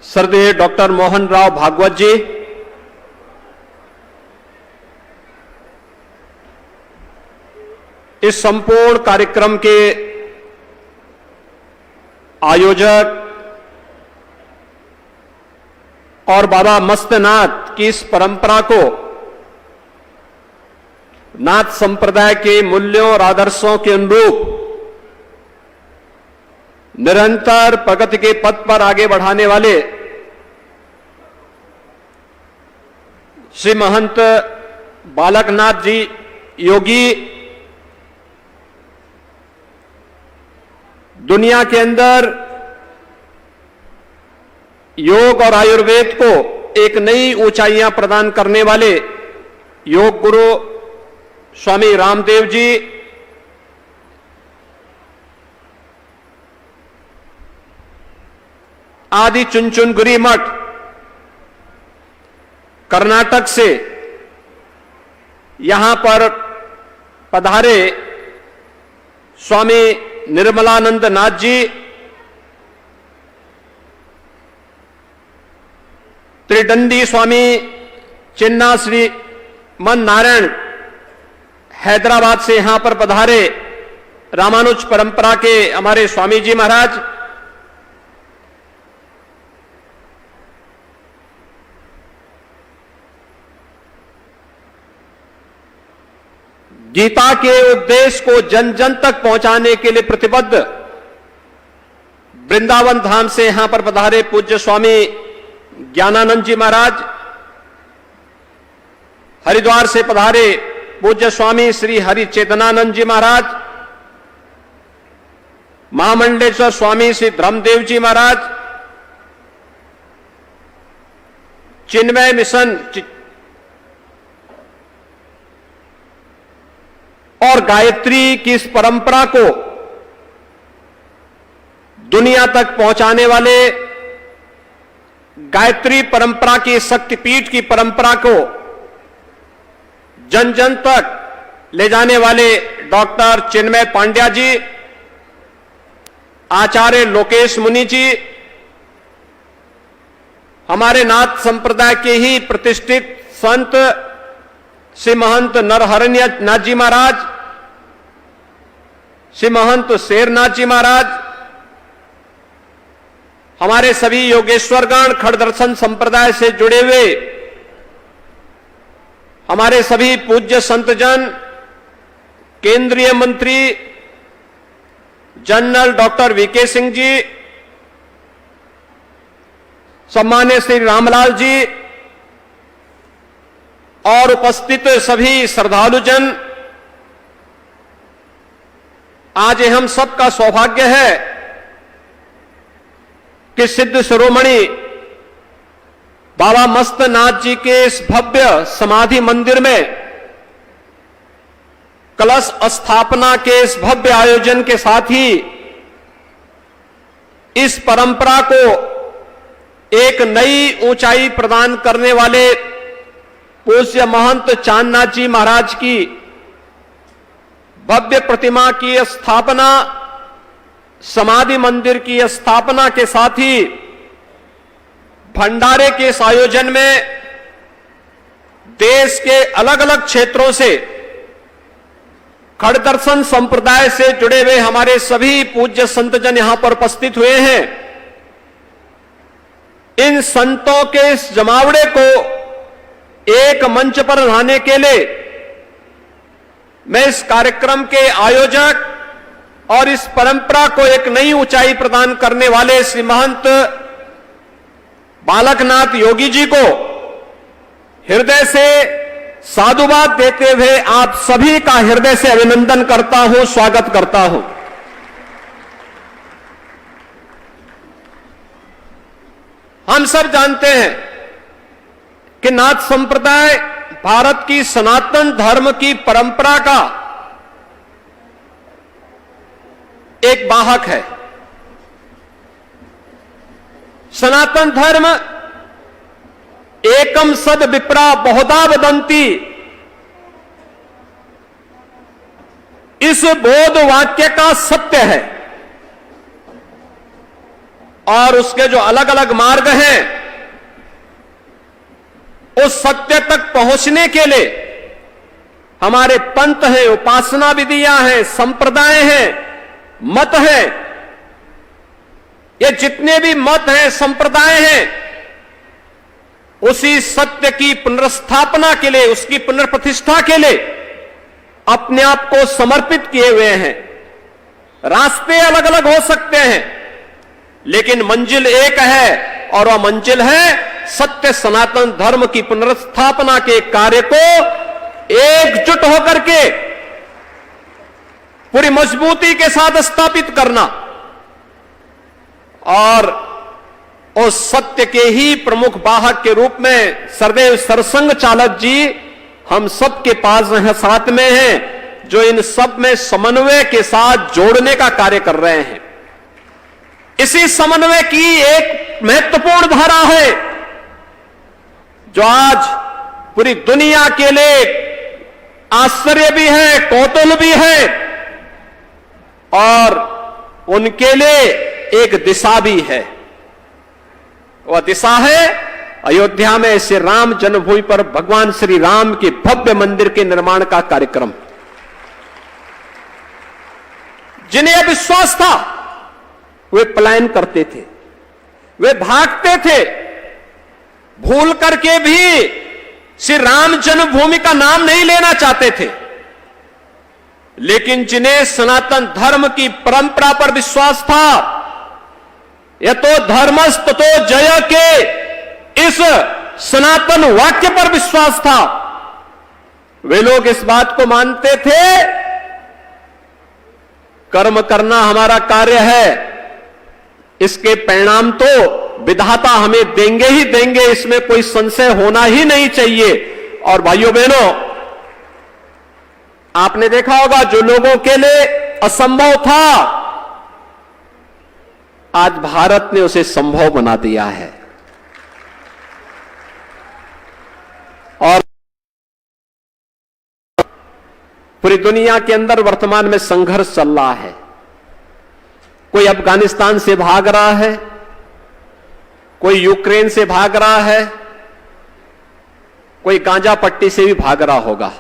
श्रद्धेय डॉक्टर मोहन राव भागवत जी, इस संपूर्ण कार्यक्रम के आयोजक और बाबा मस्तनाथ की इस परंपरा को नाथ संप्रदाय के मूल्यों और आदर्शों के अनुरूप निरंतर प्रगति के पथ पर आगे बढ़ाने वाले श्री महंत बालकनाथ जी योगी दुनिया के अंदर योग और आयुर्वेद को एक नई ऊंचाइयां प्रदान करने वाले योग गुरु स्वामी रामदेव जी, आदि चुनचुनगिरी मठ कर्नाटक से यहां पर पधारे स्वामी निर्मलानंद नाथ जी, त्रिदंडी स्वामी चिन्ना श्री मन नारायण हैदराबाद से यहां पर पधारे रामानुज परंपरा के हमारे स्वामी जी महाराज, गीता के उद्देश्य को जन जन तक पहुंचाने के लिए प्रतिबद्ध वृंदावन धाम से यहां पर पधारे पूज्य स्वामी ज्ञानानंद जी महाराज, हरिद्वार से पधारे पूज्य स्वामी श्री हरि चेतनानंद जी महाराज, महामंडलेश्वर स्वामी श्री धर्मदेव जी महाराज, चिन्मय मिशन और गायत्री की इस परंपरा को दुनिया तक पहुंचाने वाले गायत्री परंपरा की शक्तिपीठ की परंपरा को जन जन तक ले जाने वाले डॉक्टर चिन्मय पांड्या जी, आचार्य लोकेश मुनि जी, हमारे नाथ संप्रदाय के ही प्रतिष्ठित संत श्री महंत नरहरण्य नाथ जी महाराज, श्री महंत शेरनाथ जी महाराज, हमारे सभी योगेश्वरगण खड़ दर्शन संप्रदाय से जुड़े हुए हमारे सभी पूज्य संतजन, केंद्रीय मंत्री general doctor VK Singh ji, सम्मान्य Shri Ramlal ji और उपस्थित सभी श्रद्धालुजन, आज हम सबका सौभाग्य है कि सिद्ध शिरोमणि बाबा मस्तनाथ जी के इस भव्य समाधि मंदिर में कलश स्थापना के इस भव्य आयोजन के साथ ही इस परंपरा को एक नई ऊंचाई प्रदान करने वाले पूज्य महंत चांदनाथ जी महाराज की भव्य प्रतिमा की स्थापना, समाधि मंदिर की स्थापना के साथ ही भंडारे के इस आयोजन में देश के अलग अलग क्षेत्रों से खड़ दर्शन संप्रदाय से जुड़े हुए हमारे सभी पूज्य संतजन यहां पर उपस्थित हुए हैं। इन संतों के इस जमावड़े को एक मंच पर लाने के लिए मैं इस कार्यक्रम के आयोजक और इस परंपरा को एक नई ऊंचाई प्रदान करने वाले श्री महंत बालकनाथ योगी जी को हृदय से साधुवाद देते हुए आप सभी का हृदय से अभिनंदन करता हूं, स्वागत करता हूं। हम सब जानते हैं कि नाथ संप्रदाय भारत की सनातन धर्म की परंपरा का एक वाहक है। सनातन धर्म एकम सद विप्रा बहुधा वदंती, इस बोध वाक्य का सत्य है। और उसके जो अलग अलग मार्ग हैं, उस सत्य तक पहुंचने के लिए हमारे पंथ हैं, उपासना विधियां हैं, संप्रदाय हैं, मत हैं। ये जितने भी मत हैं, संप्रदाय हैं, उसी सत्य की पुनर्स्थापना के लिए, उसकी पुनर्प्रतिष्ठा के लिए अपने आप को समर्पित किए हुए हैं। रास्ते अलग अलग हो सकते हैं, लेकिन मंजिल एक है, और वह मंजिल है सत्य सनातन धर्म की पुनर्स्थापना के कार्य को एकजुट होकर के पूरी मजबूती के साथ स्थापित करना। और उस सत्य के ही प्रमुख वाहक के रूप में सरदेव सरसंघ चालक जी हम सबके पास हैं, साथ में हैं, जो इन सब में समन्वय के साथ जोड़ने का कार्य कर रहे हैं। इसी समन्वय की एक महत्वपूर्ण धारा है जो आज पूरी दुनिया के लिए आश्चर्य भी है, कौतूहल भी है, और उनके लिए एक दिशा भी है। वह दिशा है अयोध्या में श्री राम जन्मभूमि पर भगवान श्री राम के भव्य मंदिर के निर्माण का कार्यक्रम। जिन्हें यह विश्वास था वे पलायन करते थे, वे भागते थे, भूल करके भी श्री राम जन्मभूमि का नाम नहीं लेना चाहते थे। लेकिन जिन्हें सनातन धर्म की परंपरा पर विश्वास था, यह तो धर्मस्त तो जय के इस सनातन वाक्य पर विश्वास था, वे लोग इस बात को मानते थे कर्म करना हमारा कार्य है, इसके परिणाम तो विधाता हमें देंगे ही देंगे, इसमें कोई संशय होना ही नहीं चाहिए। और भाइयों बहनों, आपने देखा होगा जो लोगों के लिए असंभव था, आज भारत ने उसे संभव बना दिया है। और पूरी दुनिया के अंदर वर्तमान में संघर्ष चल रहा है। कोई अफगानिस्तान से भाग रहा है, कोई यूक्रेन से भाग रहा है, कोई गांजा पट्टी से भी भाग रहा होगा।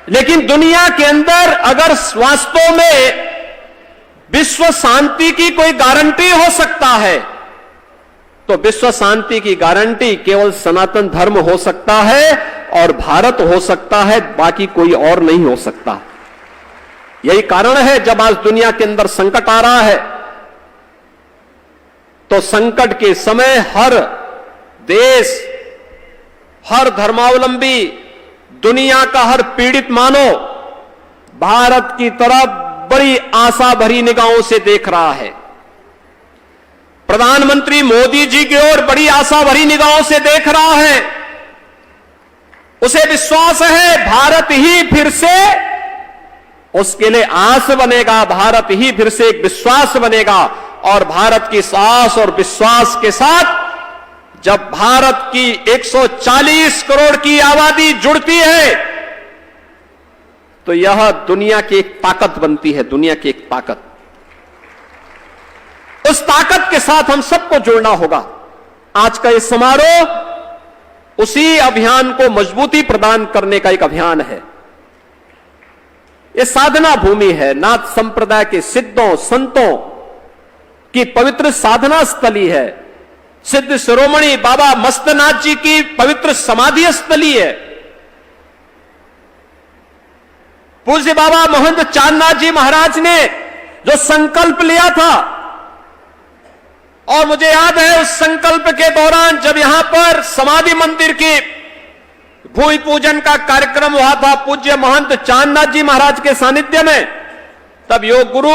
लेकिन दुनिया के अंदर अगर वास्तव में विश्व शांति की कोई गारंटी हो सकता है, तो विश्व शांति की गारंटी केवल सनातन धर्म हो सकता है और भारत हो सकता है, बाकी कोई और नहीं हो सकता। यही कारण है जब आज दुनिया के अंदर संकट आ रहा है, तो संकट के समय हर देश, हर धर्मावलंबी, दुनिया का हर पीड़ित मानव भारत की तरफ बड़ी आशा भरी निगाहों से देख रहा है। प्रधानमंत्री मोदी जी की ओर बड़ी आशा भरी निगाहों से देख रहा है। उसे विश्वास है भारत ही फिर से उसके लिए आस बनेगा, भारत ही फिर से एक विश्वास बनेगा। और भारत की साहस और विश्वास के साथ जब भारत की 140 करोड़ की आबादी जुड़ती है, तो यह दुनिया की एक ताकत बनती है, दुनिया की एक ताकत। उस ताकत के साथ हम सबको जुड़ना होगा। आज का यह समारोह उसी अभियान को मजबूती प्रदान करने का एक अभियान है। यह साधना भूमि है, नाथ संप्रदाय के सिद्धों संतों की पवित्र साधना स्थली है, सिद्ध शिरोमणि बाबा मस्तनाथ जी की पवित्र समाधि स्थली है। पूज्य बाबा महंत चांदनाथ जी महाराज ने जो संकल्प लिया था, और मुझे याद है उस संकल्प के दौरान जब यहां पर समाधि मंदिर की भूमि पूजन का कार्यक्रम हुआ था पूज्य महंत चांदनाथ जी महाराज के सानिध्य में, तब योग गुरु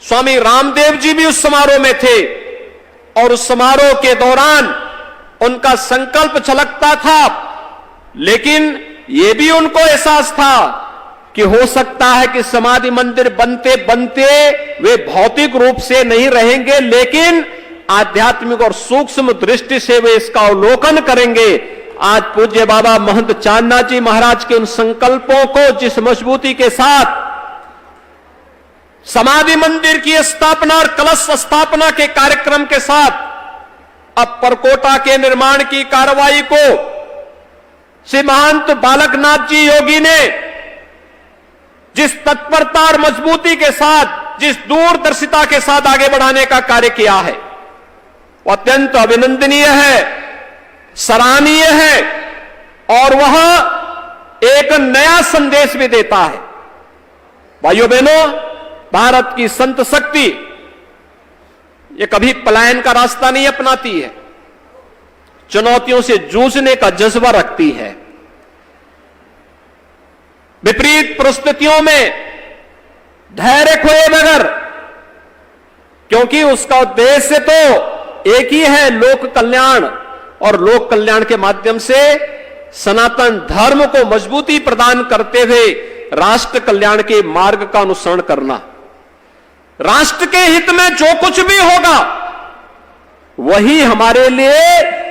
स्वामी रामदेव जी भी उस समारोह में थे। और उस समारोह के दौरान उनका संकल्प छलकता था, लेकिन यह भी उनको एहसास था कि हो सकता है कि समाधि मंदिर बनते बनते वे भौतिक रूप से नहीं रहेंगे, लेकिन आध्यात्मिक और सूक्ष्म दृष्टि से वे इसका अवलोकन करेंगे। आज पूज्य बाबा महंत चांदनाथ जी महाराज के उन संकल्पों को जिस मजबूती के साथ समाधि मंदिर की स्थापना और कलश स्थापना के कार्यक्रम के साथ अब परकोटा के निर्माण की कार्रवाई को श्री महंत बालकनाथ जी योगी ने जिस तत्परता और मजबूती के साथ, जिस दूरदर्शिता के साथ आगे बढ़ाने का कार्य किया है, वो अत्यंत अभिनंदनीय है, सराहनीय है और वह एक नया संदेश भी देता है। भाइयों बहनों, भारत की संत शक्ति ये कभी पलायन का रास्ता नहीं अपनाती है, चुनौतियों से जूझने का जज्बा रखती है। विपरीत परिस्थितियों में धैर्य खोए बगैर, क्योंकि उसका उद्देश्य तो एक ही है, लोक कल्याण, और लोक कल्याण के माध्यम से सनातन धर्म को मजबूती प्रदान करते हुए राष्ट्र कल्याण के मार्ग का अनुसरण करना। राष्ट्र के हित में जो कुछ भी होगा वही हमारे लिए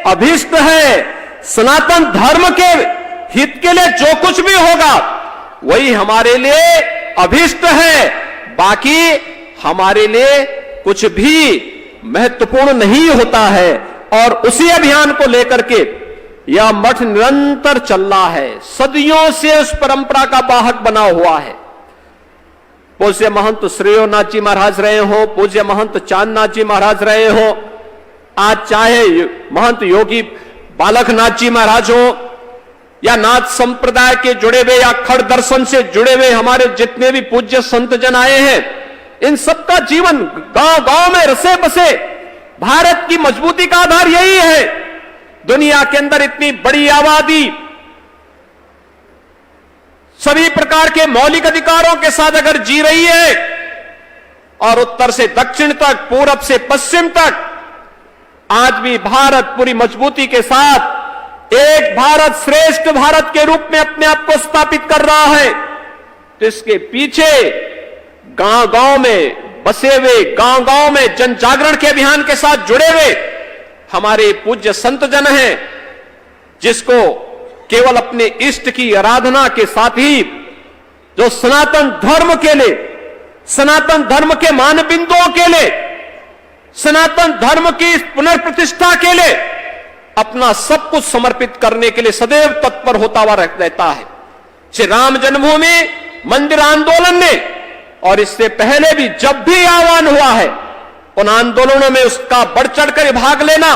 अभीष्ट है। सनातन धर्म के हित के लिए जो कुछ भी होगा वही हमारे लिए अभीष्ट है। बाकी हमारे लिए कुछ भी महत्वपूर्ण नहीं होता है। और उसी अभियान को लेकर के यह मठ निरंतर चल रहा है, सदियों से उस परंपरा का वाहक बना हुआ है। पूज्य महंत श्रेयोनाथ जी महाराज रहे हो, पूज्य महंत चांदनाथ जी महाराज रहे हो, आज चाहे महंत योगी बालकनाथ जी महाराज हो, या नाथ संप्रदाय के जुड़े हुए या खड़ दर्शन से जुड़े हुए हमारे जितने भी पूज्य संत जन आए हैं, इन सबका जीवन गांव गांव में रसे बसे। भारत की मजबूती का आधार यही है। दुनिया के अंदर इतनी बड़ी आबादी सभी प्रकार के मौलिक अधिकारों के साथ अगर जी रही है, और उत्तर से दक्षिण तक, पूरब से पश्चिम तक आज भी भारत पूरी मजबूती के साथ एक भारत श्रेष्ठ भारत के रूप में अपने आप को स्थापित कर रहा है, तो इसके पीछे गांव गांव में बसे हुए, गांव गांव में जन जागरण के अभियान के साथ जुड़े हुए हमारे पूज्य संत जन हैं, जिसको केवल अपने इष्ट की आराधना के साथ ही जो सनातन धर्म के लिए, सनातन धर्म के मानबिंदुओं के लिए, सनातन धर्म की पुनर्प्रतिष्ठा के लिए अपना सब कुछ समर्पित करने के लिए सदैव तत्पर होता हुआ रहता है। श्री राम जन्मभूमि मंदिर आंदोलन ने, और इससे पहले भी जब भी आह्वान हुआ है, उन आंदोलनों में उसका बढ़ चढ़कर भाग लेना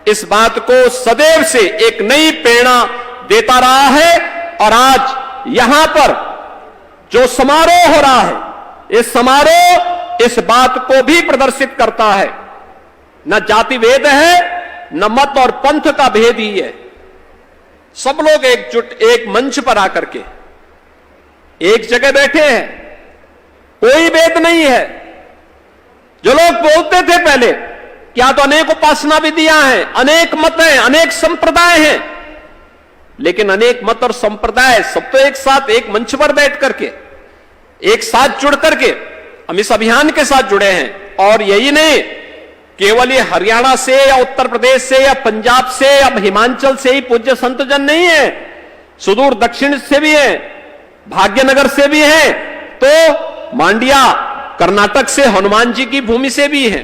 इस बात को सदैव से एक नई प्रेरणा देता रहा है। और आज यहां पर जो समारोह हो रहा है, इस समारोह इस बात को भी प्रदर्शित करता है। न जाति भेद है, न मत और पंथ का भेद ही है। सब लोग एकजुट एक मंच पर आकर के एक जगह बैठे हैं, कोई भेद नहीं है। जो लोग बोलते थे पहले क्या तो अनेक उपासना विधियां हैं, अनेक मत हैं, अनेक संप्रदाय हैं, लेकिन अनेक मत और संप्रदाय सब तो एक साथ एक मंच पर बैठ करके एक साथ जुड़ करके हम इस अभियान के साथ जुड़े हैं। और यही नहीं, केवल ये हरियाणा से या उत्तर प्रदेश से या पंजाब से या हिमाचल से ही पूज्य संत जन नहीं है, सुदूर दक्षिण से भी है, भाग्यनगर से भी है, तो मांडिया कर्नाटक से हनुमान जी की भूमि से भी है,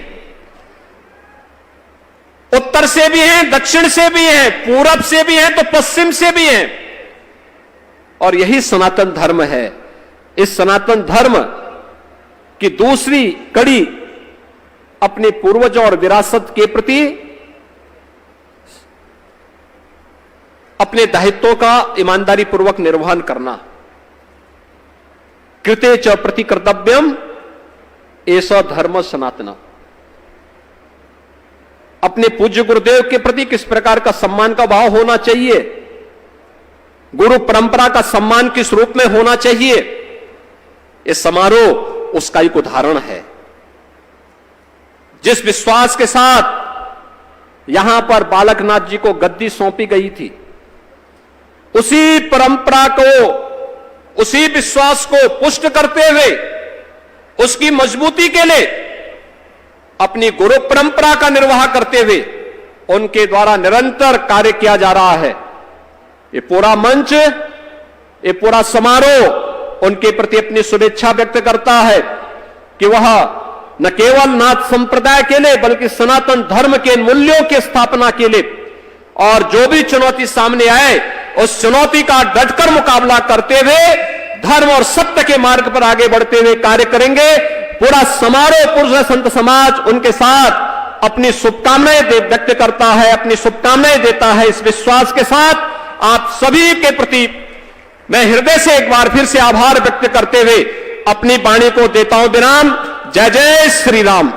उत्तर से भी हैं, दक्षिण से भी हैं, पूरब से भी हैं, तो पश्चिम से भी हैं। और यही सनातन धर्म है। इस सनातन धर्म की दूसरी कड़ी अपने पूर्वजों और विरासत के प्रति अपने दायित्वों का ईमानदारी पूर्वक निर्वहन करना। कृते च प्रति कर्तव्यम ऐसा धर्म सनातना। अपने पूज्य गुरुदेव के प्रति किस प्रकार का सम्मान का भाव होना चाहिए, गुरु परंपरा का सम्मान किस रूप में होना चाहिए, यह समारोह उसका एक उदाहरण है। जिस विश्वास के साथ यहां पर बालकनाथ जी को गद्दी सौंपी गई थी, उसी परंपरा को, उसी विश्वास को पुष्ट करते हुए उसकी मजबूती के लिए अपनी गुरु परंपरा का निर्वाह करते हुए उनके द्वारा निरंतर कार्य किया जा रहा है। ये पूरा मंच, ये पूरा समारोह उनके प्रति अपनी शुभेच्छा व्यक्त करता है। कि वह न केवल नाथ संप्रदाय के लिए बल्कि सनातन धर्म के मूल्यों की स्थापना के लिए और जो भी चुनौती सामने आए उस चुनौती का डटकर मुकाबला करते हुए धर्म और सत्य के मार्ग पर आगे बढ़ते हुए कार्य करेंगे। पूरा समारोह पुरुष संत समाज उनके साथ अपनी शुभकामनाएं व्यक्त करता है, अपनी शुभकामनाएं देता है। इस विश्वास के साथ आप सभी के प्रति मैं हृदय से एक बार फिर से आभार व्यक्त करते हुए अपनी वाणी को देता हूं विराम। जय जय श्री राम।